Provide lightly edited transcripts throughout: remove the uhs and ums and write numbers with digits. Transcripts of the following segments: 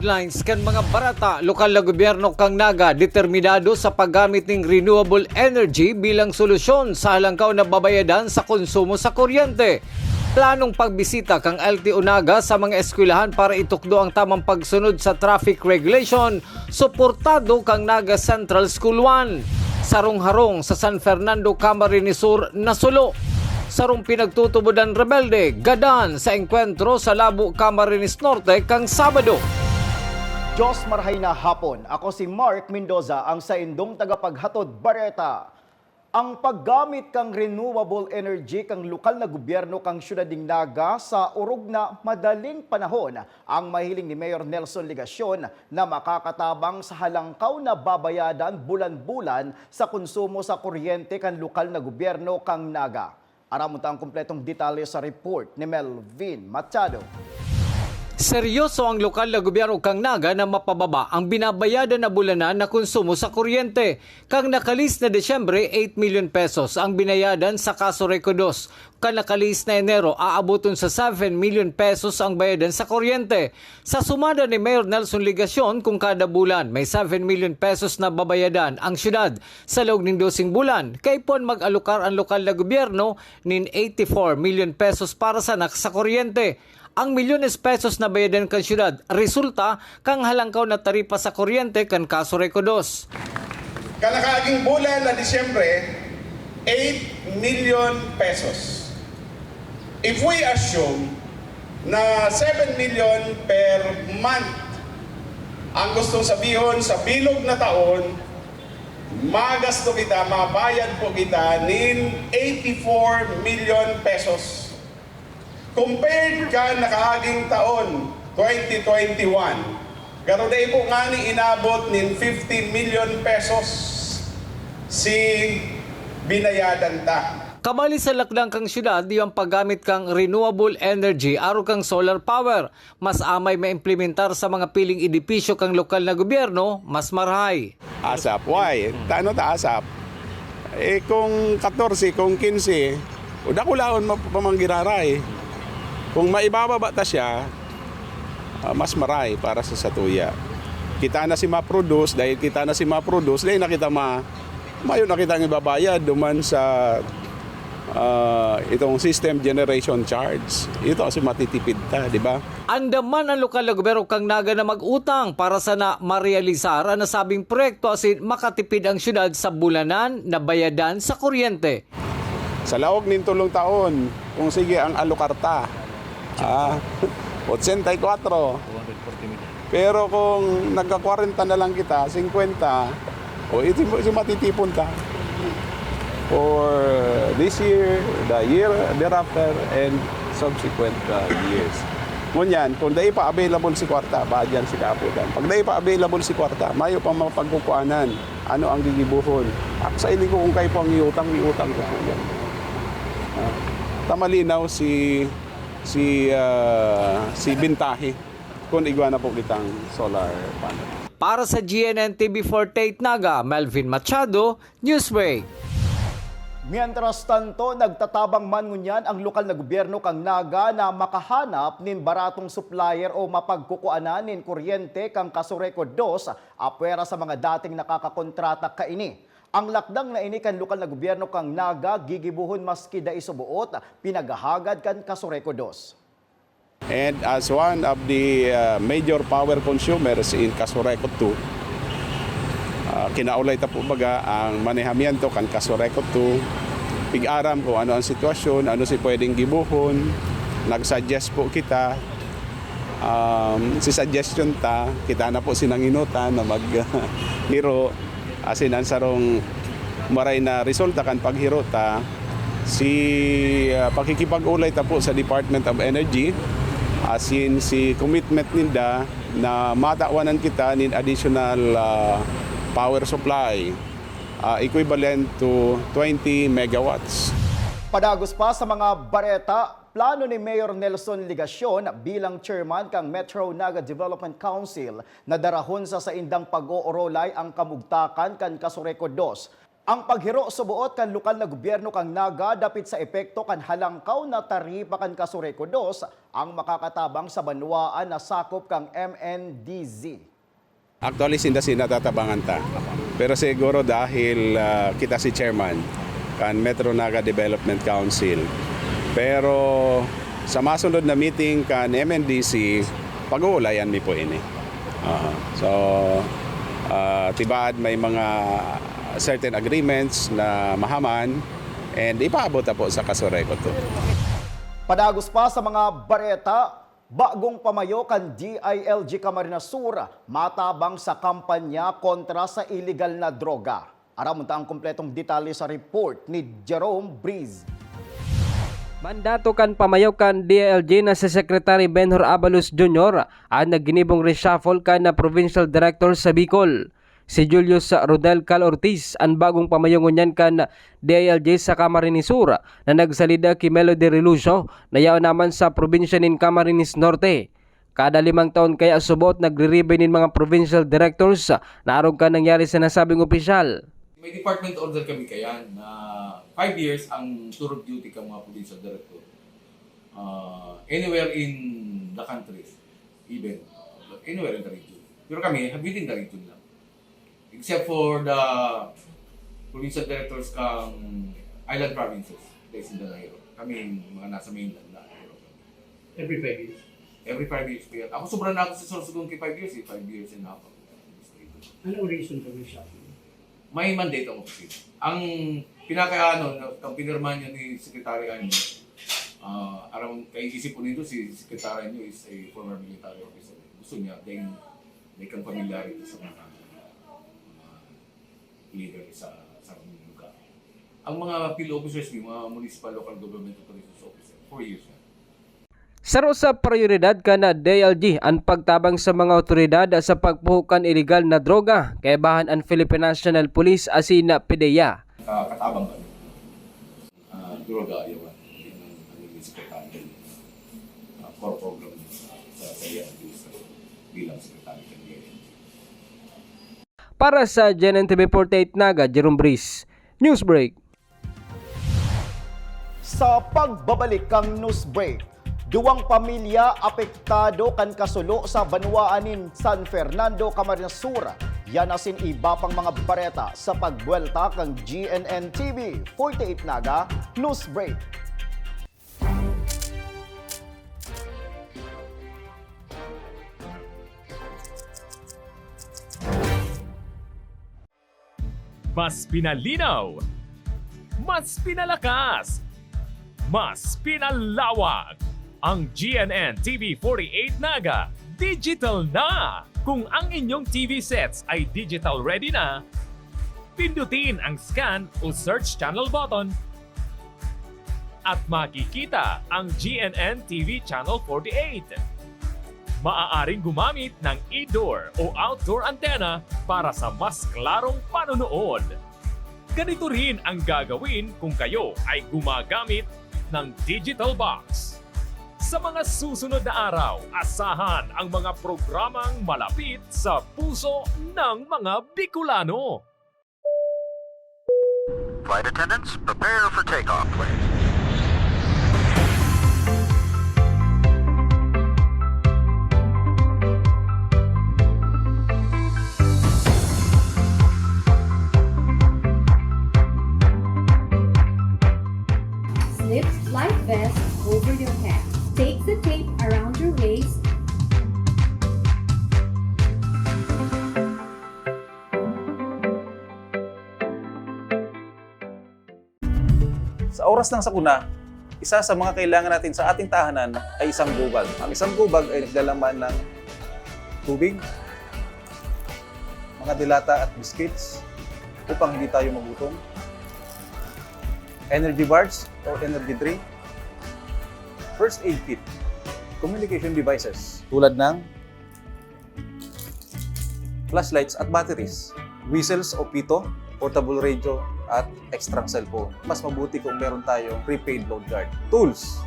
headlines kan mga barata, lokal na gobyerno kang Naga determinado sa paggamit ng renewable energy bilang solusyon sa halangkaw na babayadan sa konsumo sa kuryente. Planong pagbisita kang LTO Naga sa mga eskwelahan para itukdo ang tamang pagsunod sa traffic regulation, suportado kang Naga Central School 1. Sarong-harong sa San Fernando, Camarines Sur, nasulo. Sarong pinagtutubudan rebelde, gadan sa engkwentro sa Labo, Camarines Norte kang Sabado. Diyos marhay na hapon. Ako si Mark Mendoza, ang saindong tagapaghatod Bareta. Ang paggamit kang renewable energy kang lokal na gobyerno kang siyudad ng Naga sa urog na madaling panahon ang mahiling ni Mayor Nelson Ligacion na makakatabang sa halangkaw na babayadan bulan-bulan sa konsumo sa kuryente kang lokal na gobyerno kang Naga. Aramon ang kumpletong detalye sa report ni Melvin Machado. Seryoso ang lokal na gobyerno kang Naga na mapababa ang binabayadan na bulanan na konsumo sa kuryente. Kang nakalis na Desyembre, 8 million pesos ang binayadan sa kaso Reco 2. Kang nakalis na Enero, aabuton sa 7 million pesos ang bayadan sa kuryente. Sa sumada ni Mayor Nelson Ligacion, kung kada bulan may 7 million pesos na babayadan ang syudad sa loob ng 12 bulan, kaypon mag-alokar ang lokal na gobyerno nin 84 million pesos para sa kuryente. Ang milyones pesos na bayadan kan syudad resulta kang halangkaw na taripa sa kuryente kan kaso Reco 2. Kalakaaging bulan na Disyembre, 8 million pesos. If we assume na 7 million per month ang gustong sabihin sa bilog na taon, magasto kita, mabayad po kita nin 84 million pesos. Compared ka nakaaging taon, 2021, garo day po nga ni inabot nin 50 million pesos si binayadan ta. Kamali sa lakdang kang syudad, yung paggamit kang renewable energy aro kang solar power. Mas amay maimplementar sa mga piling edipisyo kang lokal na gobyerno, mas marhay. ASAP, why? Tano ta ASAP? Kung 14, kung 15, udah kulaon mapamanggiraray. Kung maibababa ta siya, mas maray para sa satuya. Kita na si ma-produce, dahil kita na si ma-produce, dahil nakita mayo nakita ang ibabayad duman sa itong system generation charge. Ito kasi matitipid ta, di ba? Andaman ang lokal na gobyerno kang Naga na mag-utang para sa na marealisar ang nasabing proyekto asin makatipid ang syudad sa bulanan na bayadan sa kuryente. Sa laog nin tulong taon, kung sige ang alukarta, 84. Pero kung nagka-40 na lang kita, 50, ito matitipon ta. For this year, the year thereafter, and subsequent years. Ngunyan, kung dahil pa available si kwarta, baadyan si kaputan. Pag dahil pa available si kwarta, mayo pa mapagkukuanan. Ano ang gigibuhon? Ako sa ili ko kung kayo pang iutang ko po yan. Tamalinaw si Bintahi kung igwa na po kitang solar panel. Para sa GNN TV48 Naga, Melvin Machado, Newsbreak. Mientras tanto, nagtatabang man ngunyan ang lokal na gobyerno kang Naga na makahanap nin baratong supplier o mapagkukuanan nin kuryente kang kaso Reco 2 apwera sa mga dating nakakakontrata kaini. Ang lakdang na ini kan lokal na gobyerno kang Naga gigibuhon maski da isubuot pinagahagad kan kaso Reco 2. And as one of the major power consumers in Casureco 2, kinaulay ta po baga ang manehamiento kan Casureco 2, pig-aram kung ano ang sitwasyon, ano si pwedeng gibuhon, nag-suggest po kita, si suggestion ta, kita na po sinanginutan na maghiro, asin ang sarong maray na resulta kan paghirota, pakikipag-ulay ta po sa Department of Energy, asin si commitment ninda na matawanan kita nin additional power supply equivalent to 20 megawatts. Padagos pa sa mga bareta, plano ni Mayor Nelson Ligacion bilang chairman kang Metro Naga Development Council na darahon sa indang pag-oorolay ang kamugtakan kan kaso Reco 2. Ang paghiro subuot kan lokal na gobyerno kang Naga dapit sa epekto kan halangkaw na taripa kan Kasureko 2 ang makakatabang sa banwaan na sakop kang MNDZ. Actually, natatabangan ta. Pero siguro dahil kita si chairman kan Metro Naga Development Council. Pero sa masunod na meeting kan MNDC, pag-uulayan mi po ini. Tibaad may mga certain agreements na mahaman and ipaabot na po sa Kasureko 2. Padagos pa sa mga bareta, bagong pamayo kan DILG Camarines Sur matabang sa kampanya kontra sa illegal na droga. Aram ang kumpletong detalye sa report ni Jerome Breeze. Mandato kan pamayaw kan DILG na si Secretary Benhur Abalos Jr. ang nagginibong reshuffle kan na Provincial Director sa Bicol. Si Julius Rodel Cal Ortiz ang bagong pamayongon kan DILG sa Camarines Sur na nagsalida kay Melody Relucio na yaon naman sa probinsya nin Camarines Norte. Kada 5 taon kaya subot nagre-review nin mga provincial directors na arong ka nangyari sa nasabing opisyal. May department order kami kayan na 5 years ang tour of duty ka mga provincial director. Anywhere in the country, even anywhere in the region. Pero kami, within the region lang. Except for the provincial directors kang island provinces based in the Nairo. Kami mga nasa mainland na Nairo. Every 5 years. Every 5 years pa yan. Ako sobrang na ako sa Sorsogon kay 5 years 5 years and a half. Anong reason for this shopping? May mandate ako kasi. Ang pinakaano, ang pinirma niya ni Secretary Anyo, aram kay isip po nito si Secretary Anyo is a former military officer. Gusto niya, dahil may kang familiarity sa mga leader sa lugar. Ang mga field officers, mga municipal local government authorities officer, 4 years na. Saro sa prioridad ka na DILG ang pagtabang sa mga otoridad sa pagpuhukan illegal na droga kay bahan ang Philippine National Police asin na PDEA. Katabang kami. Droga, yawan. Ang Secretary. Core program sa bilang Secretary ng DILG. Para sa GNN-TV 48 Naga, Jerome Breeze, Newsbreak. Sa pagbabalik kang news break, 2 pamilya apektado kan kasulo sa banwaanin San Fernando, Camarines Sur. Yan asin iba pang mga bareta sa pagbuelta kang GNN TV 48 Naga News Break. Mas pinalinaw, mas pinalakas, mas pinalawak. Ang GNN TV 48 Naga, digital na! Kung ang inyong TV sets ay digital ready na, pindutin ang scan o search channel button at makikita ang GNN TV Channel 48. Maaaring gumamit ng indoor o outdoor antenna para sa mas klarong panonood. Ganito rin ang gagawin kung kayo ay gumagamit ng digital box. Sa mga susunod na araw, asahan ang mga programang malapit sa puso ng mga Bicolano. Flight attendants, prepare for takeoff, please. Slip flight vest over your head. Take the tape around your waist. Sa oras ng sakuna, isa sa mga kailangan natin sa ating tahanan ay isang gubag. Ang isang gubag ay naglalaman ng tubig, mga dilata at biscuits upang hindi tayo magutom, energy bars or energy drink, first aid kit, communication devices tulad ng flashlights at batteries, whistles o pito, portable radio at extra cellphone. Mas mabuti kung meron tayong prepaid load guard. Tools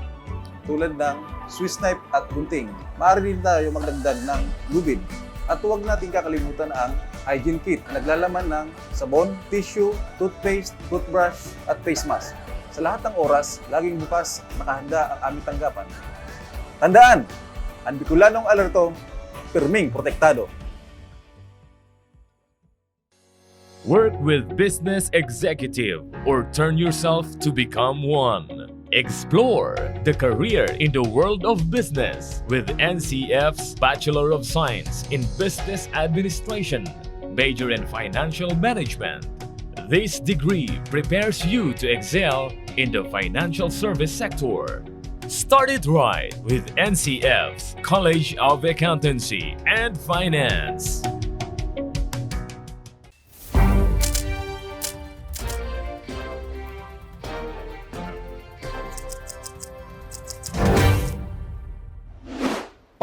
tulad ng Swiss knife at gunting. Maaari din tayo magdagdag ng lubid. At huwag natin kakalimutan ang hygiene kit na naglalaman ng sabon, tissue, toothpaste, toothbrush at face mask. Sa lahat ng oras, laging bukas nakahanda ang aming tanggapan. Tandaan, ang Bicolanong Alerto, pirming protektado. Work with business executive or turn yourself to become one. Explore the career in the world of business with NCF's Bachelor of Science in Business Administration, major in Financial Management. This degree prepares you to excel in the financial service sector. Start it right with NCF's College of Accountancy and Finance.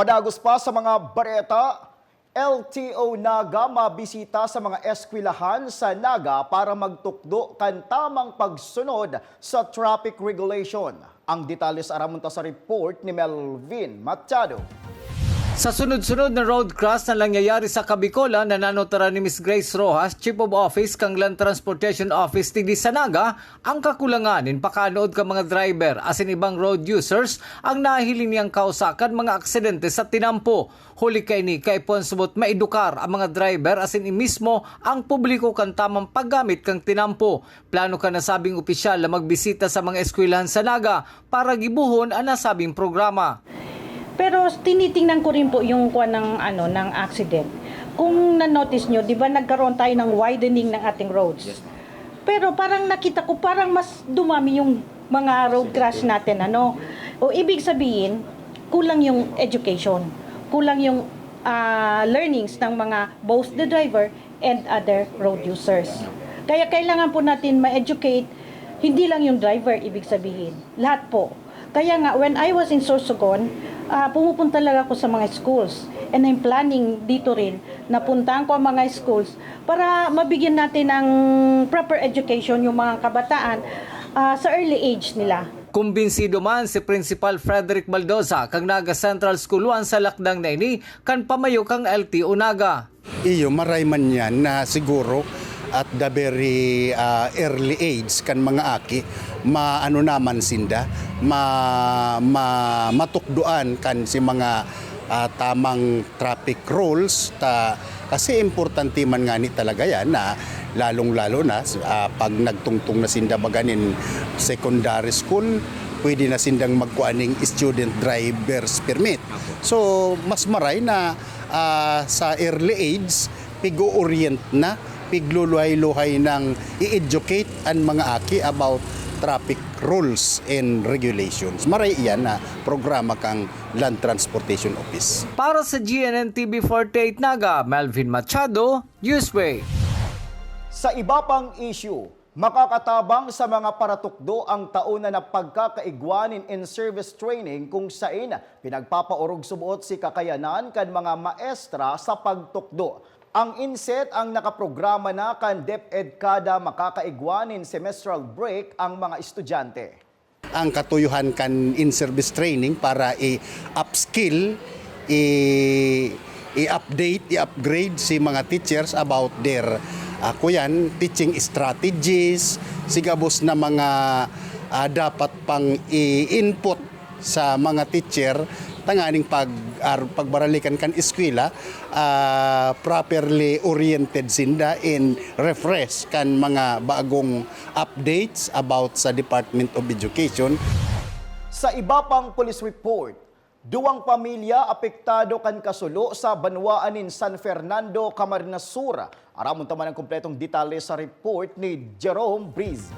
Padagos pa sa mga bareta, LTO Naga mabisita sa mga eskwelahan sa Naga para magtukdo kan tamang pagsunod sa traffic regulation. Ang detalye aramunta sa report ni Melvin Machado. Sa sunod-sunod na road crash na nangyayari sa Kabicolan, nananotara ni Ms. Grace Rojas, Chief of Office kang Land Transportation Office TD Sanaga, ang kakulanganin pakanood ka mga driver asin ibang road users ang nahiling niyang kausakan mga aksidente sa tinampo. Huli kay ni kay Ponsubot maedukar ang mga driver asin mismo ang publiko kan tamang paggamit kang tinampo. Plano ka nasabing opisyal na magbisita sa mga eskwelahan sa Naga para gibuhon ang nasabing programa. Pero tinitingnan ko rin po yung kuwan ng accident. Kung na-notice nyo, di ba nagkaroon tayo ng widening ng ating roads? Pero parang nakita ko parang mas dumami yung mga road crash natin. O ibig sabihin, kulang yung education. Kulang yung learnings ng mga both the driver and other road users. Kaya kailangan po natin ma-educate, hindi lang yung driver, ibig sabihin. Lahat po. Kaya nga, when I was in Sorsogon, pumupunta lang ako sa mga schools. And I'm planning dito rin, napuntahan ko ang mga schools para mabigyan natin ng proper education yung mga kabataan sa early age nila. Kumbinsido man si Principal Frederick Maldoza kang Naga Central School 1 sa lakdang na ini kan pamayo kang LTO Naga. Iyo maray man yan na siguro at the very early age kan mga aki maano naman sinda matukduan kan si mga tamang traffic rules kasi importante man nga ni talaga yan na lalong-lalo na pag nagtungtong na sinda baganin secondary school, pwede na sindang magkuaning student driver's permit. So mas maray na sa early age pigo-orient na pigluluhay-luhay ng i-educate ang mga aki about traffic rules and regulations. Maray iyan na programa kang Land Transportation Office. Para sa GNN TV 48 Naga, Melvin Machado, Newsway. Sa iba pang issue, makakatabang sa mga paratukdo ang tauna na pagkakaigwanin in service training kung saan pinagpapaurog subuot si kakayanan kan mga maestra sa pagtukdo. Ang INSET ang nakaprograma na kan DepEd kada makakaigwanin semestral break ang mga estudyante. Ang katuyuhan kan in-service training para i-upskill, i-update, i-upgrade si mga teachers about their teaching strategies, sigabos na mga dapat pang i-input sa mga teacher tanganing pagbaralikan kan eskwela properly oriented sinda in refresh kan mga bagong updates about sa Department of Education. Sa iba pang police report, 2 pamilya apektado kan kasulo sa banwaanin San Fernando, Camarines Sur. Aramon taman ang kompletong detalye sa report ni Jerome Breeze.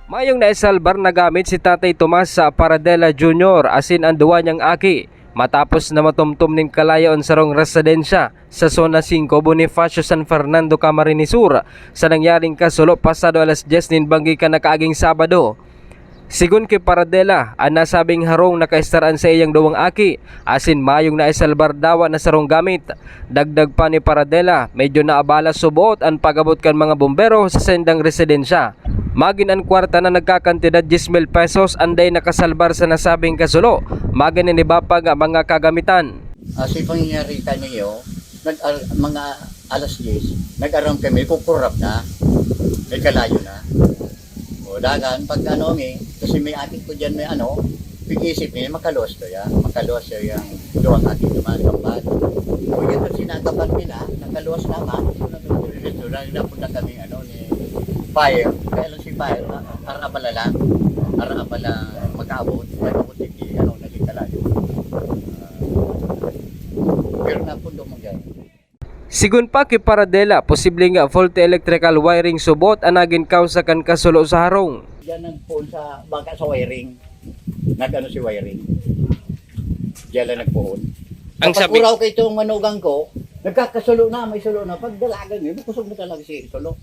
Mayong naisalbar na gamit si Tatay Tomas sa Paradela Jr. asin ang duwa niyang aki matapos na matumtum ning kalayaon sa rong residensya sa Zona 5 Bonifacio San Fernando, Camarines Sur sa nangyaring kasulo pasado alas 10 nin banggi ka nakaaging Sabado. Sigun kay Paradela, ang nasabing harong nakaistaraan sa iyang duwang aki, asin mayong naisalbar dawa na sarong gamit. Dagdag pa ni Paradela, medyo naabala subuot ang pagabot kan mga bumbero sa sendang residensya. Magin ang kwarta na nagkakantidad 10,000 pesos anday nakasalbar sa nasabing kasulo. Magin inibapag ang mga kagamitan. Sa pangyayari kanyo, mga alas 10, nag-around kami, kukurap na, may kalayo na. O dagan, pag kasi may ating ko dyan, may pag-isip niya, makalos to ya, makalos siya yung doang ating tumakampan. O yun ang sinagapan nila, nakalos naman, napunta kami, ni Fire, kaya lang si Fire, harapala lang, mag-abot, hindi, naging kalayo. Pero napundo mo dyan. Sigun pa kay Paradela, posibleng faulty electrical wiring subot ang naging kausa kan kasulo sa harong. Diyan nagpuon sa bangka sa wiring. Si wiring. Diyan lang nagpuon. Ang sabi uraw kay itong manugang ko, nagkakasulo na, may sulo na. Pag dalagan yun, kusog mo talaga si sulo.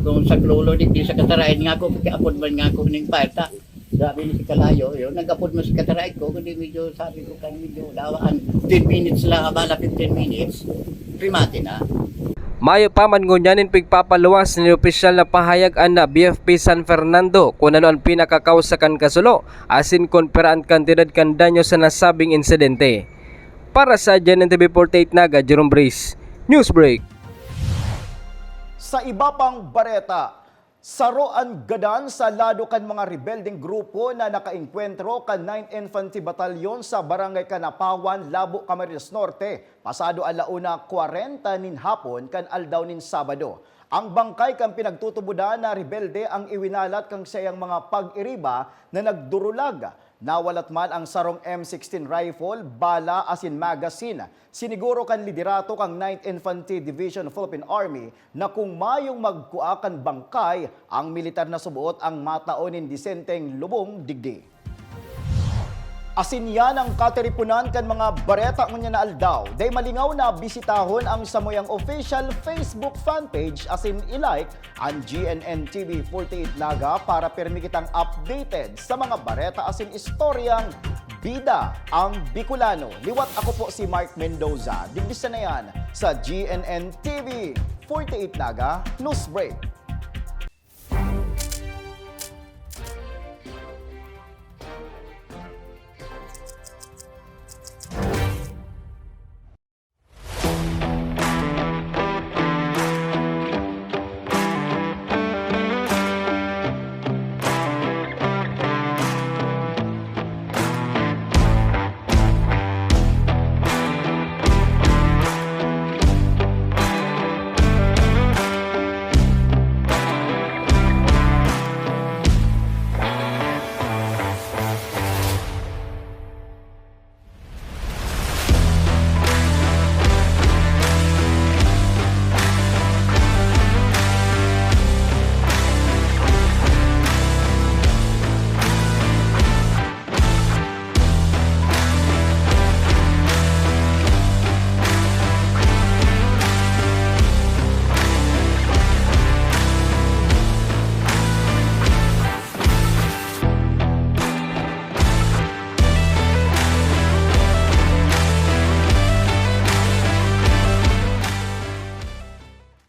Kung sa klulo, di sa katarayan nga ako, pagkaapod man nga ako ng parta. Sabi ni si Kalayo, yun, nag-apod mo si katarayan ko, kundi medyo, sabi ko kan medyo dawaan. 10 minutes lang, abala 15 minutes, primati na. Mayo pa man ngunyanin pigpapaluwas ni opisyal na pahayag na BFP San Fernando kung ano ang pinakakausa kan kasulo asin konperaan kantidad kan danyo sa nasabing insidente. Para sa GNN TV 48 Naga, Jerome Breeze, Newsbreak. Sa iba pang bareta, saroan gadan sa lado kan mga rebelding grupo na nakainkwentro kan 9th Infantry Battalion sa Barangay Kanapawan, Labo, Camarines Norte, pasado alauna 40 nin hapon kan aldaw nin Sabado. Ang bangkay kang pinagtutubudan na rebelde ang iwinalat kang sayang mga pag-iriba na nagdurulag. Nawalat man ang sarong M16 rifle, bala asin magazine. Siniguro kan liderato kang 9th Infantry Division Philippine Army na kung mayong magkuakan bangkay, ang militar na subuot ang mataonin disenteng lubong digdi. Asin yan ang kateripunan kan mga bareta ngunya na aldaw. Day malingaw na bisitahon ang Samoyang official Facebook fanpage asin ilike ang GNN TV 48 Naga para pirmi kitang updated sa mga bareta asin istoryang bida ang Bicolano. Liwat ako po si Mark Mendoza. Digdisa na yan sa GNN TV 48 Naga Newsbreak.